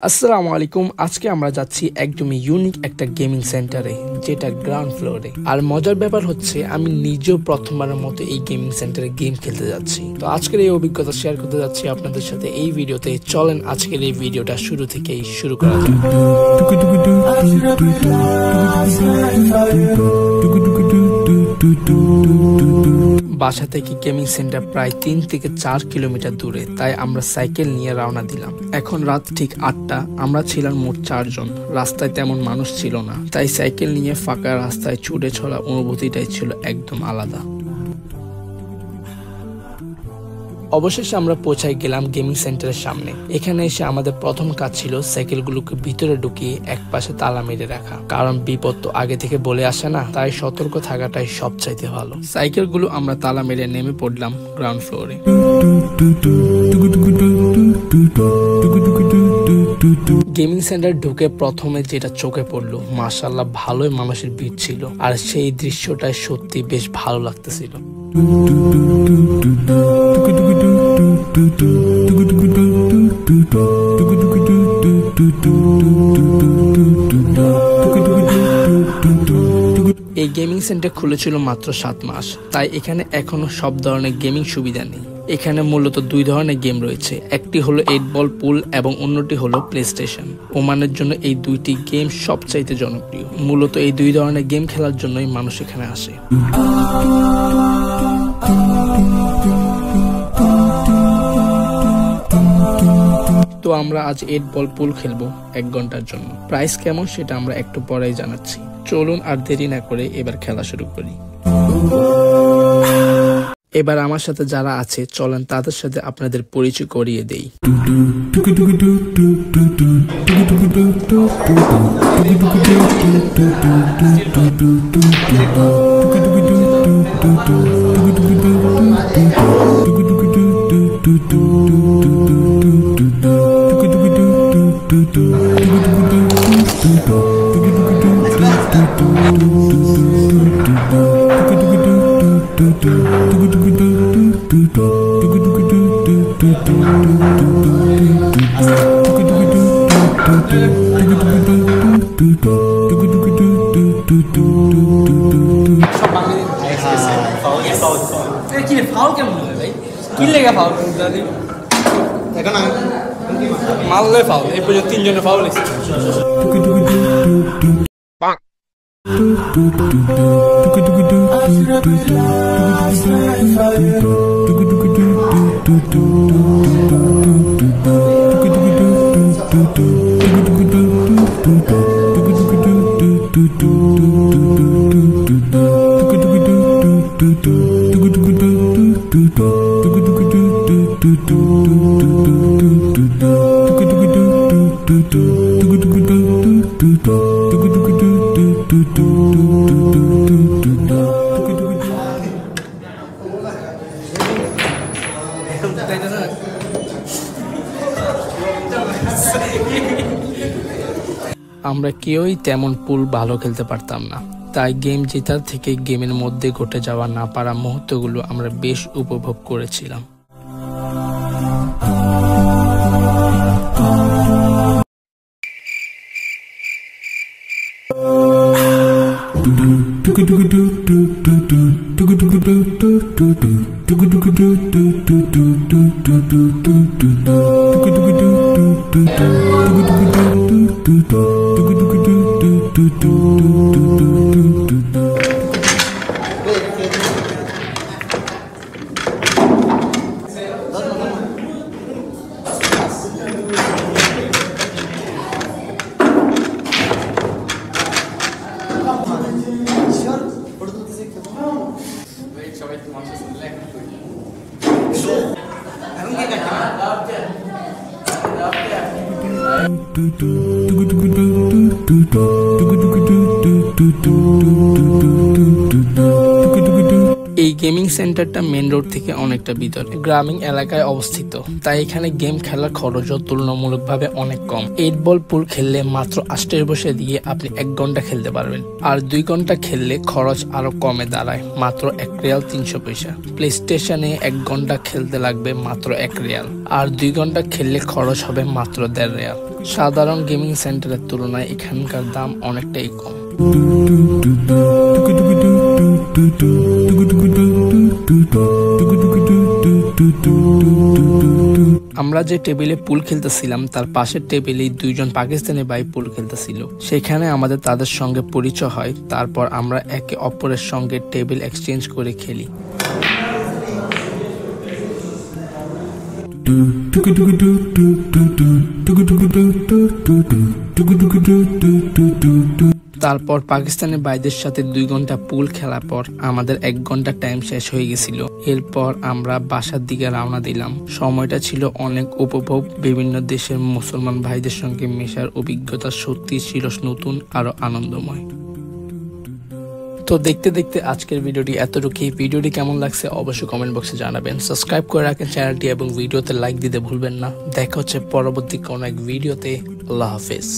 আসসালামু আলাইকুম। আজকে আমরা যাচ্ছি একদমই ইউনিক একটা গেমিং সেন্টারে, যেটা গ্রাউন্ড ফ্লোরে। আর মজার ব্যাপার হচ্ছে আমি নিজেও প্রথমবারের মতো এই গেমিং সেন্টারে গেম খেলতে যাচ্ছি। তো আজকের এই অভিজ্ঞতা শেয়ার করতে যাচ্ছি আপনাদের সাথে এই ভিডিওতে। চলেন আজকের এই ভিডিওটা শুরু থেকেই শুরু করা যাক। বাসা থেকে গেমিং সেন্টার প্রায় 3 থেকে 4 কিলোমিটার দূরে, তাই আমরা সাইকেল নিয়ে রওনা দিলাম। এখন রাত ঠিক 8টা। আমরা ছিলাম মোট 4 জন। রাস্তায় তেমন মানুষ ছিল না, তাই সাইকেল নিয়ে ফাঁকা রাস্তায় ছুটে চলা অনুভূতিটাই ছিল একদম আলাদা। অবশেষে আমরা পৌঁছাই গেলাম গেমিং সেন্টারের সামনে। এখানে এসে আমাদের প্রথম কাজ ছিল সাইকেলগুলোকে ভিতরে ঢুকিয়ে এক পাশে তালা মেরে রাখা, কারণ বিপদ তো আগে থেকে বলে আসে না, তাই সতর্ক থাকাটাই সবচাইতে ভালো। সাইকেলগুলো আমরা তালা মেরে নেমে পড়লাম গ্রাউন্ড ফ্লোরে। গেমিং সেন্টার ঢুকে প্রথমে যেটা চোখে পড়লো, মাশাআল্লাহ ভালোই মানুষের ভিড় ছিল, আর সেই দৃশ্যটাই সত্যি বেশ ভালো লাগতেছিল। এই গেমিং সেন্টার খুলেছিল মাত্র 7 মাস, তাই এখানে এখনো সব ধরনের গেমিং সুবিধা নেই। এখানে মূলত 2 ধরনের গেম রয়েছে, একটি হলো 8 বল পুল এবং অন্যটি হলো প্লে স্টেশন। ওমানের জন্য এই 2টি গেম সবচাইতে জনপ্রিয়। মূলত এই 2 ধরনের গেম খেলার জন্যই মানুষ এখানে আসে। তো আমরা আজ 8 বল পুল খেলবো 1 ঘন্টার জন্য। প্রাইস কেমন সেটা আমরা একটু পরেই জানাচ্ছি। চলুন আর দেরি না করে এবার খেলা শুরু করি। এবার আমার সাথে যারা আছে চলেন তাদের সাথে আপনাদের পরিচয় করিয়ে দেই। মারলে ফাউল, এই পর্যন্ত 3 জনের ফাউল হয়েছে। আমরা কেউই তেমন পুল ভালো খেলতে পারতাম না, তাই গেম জেতার থেকে গেমের মধ্যে ঘটে যাওয়া না পারা মুহূর্তগুলো আমরা বেশ উপভোগ করেছিলাম। এই গেমিং সেন্টারটা মেন রোড থেকে অনেকটা ভিতরে গ্রামীণ এলাকায় অবস্থিত, তাই এখানে গেম খেলার খরচও তুলনামূলকভাবে অনেক কম। 8 বল পুল খেললে মাত্র 8 বসে দিয়ে আপনি 1 ঘন্টা খেলতে পারবেন, আর 2 ঘন্টা খেললে খরচ আরো কমে দাঁড়ায় মাত্র 1 রিয়াল 300 পয়সা। প্লে স্টেশনে 1 ঘন্টা খেলতে লাগবে মাত্র 1 রিয়াল, আর 2 ঘন্টা খেললে খরচ হবে মাত্র 1.5 রিয়াল। সাধারণ গেমিং সেন্টারের তুলনায় এখানকার দাম অনেকটাই কম। আমরা যে টেবিলে পুল খেলতেছিলাম তার পাশের টেবিলে দুইজন পাকিস্তানি ভাই পুল খেলতেছিল। সেখানে আমাদের তাদের সঙ্গে পরিচয় হয়। তারপর আমরা একে অপরের সঙ্গে টেবিল এক্সচেঞ্জ করে খেলি। তারপর পাকিস্তানি ভাইদের সাথে 2 ঘন্টা পুল খেলার পর আমাদের 1 ঘন্টা টাইম শেষ হয়ে গেছিল। এরপর আমরা বাসার দিকে রওনা দিলাম। সময়টা ছিল অনেক উপভোগ। বিভিন্ন দেশের মুসলমান ভাইদের সঙ্গে মেশার অভিজ্ঞতা সত্যি ছিল নতুন আরো আনন্দময়। তো দেখতে দেখতে আজকের ভিডিওটি এতটুকুই। ভিডিওটি কেমন লাগছে অবশ্যই কমেন্ট বক্সে জানাবেন। সাবস্ক্রাইব করে রাখেন চ্যানেলটি এবং ভিডিওতে লাইক দিতে ভুলবেন না। দেখা হচ্ছে পরবর্তী কোনো এক ভিডিওতে। আল্লাহ হাফেজ।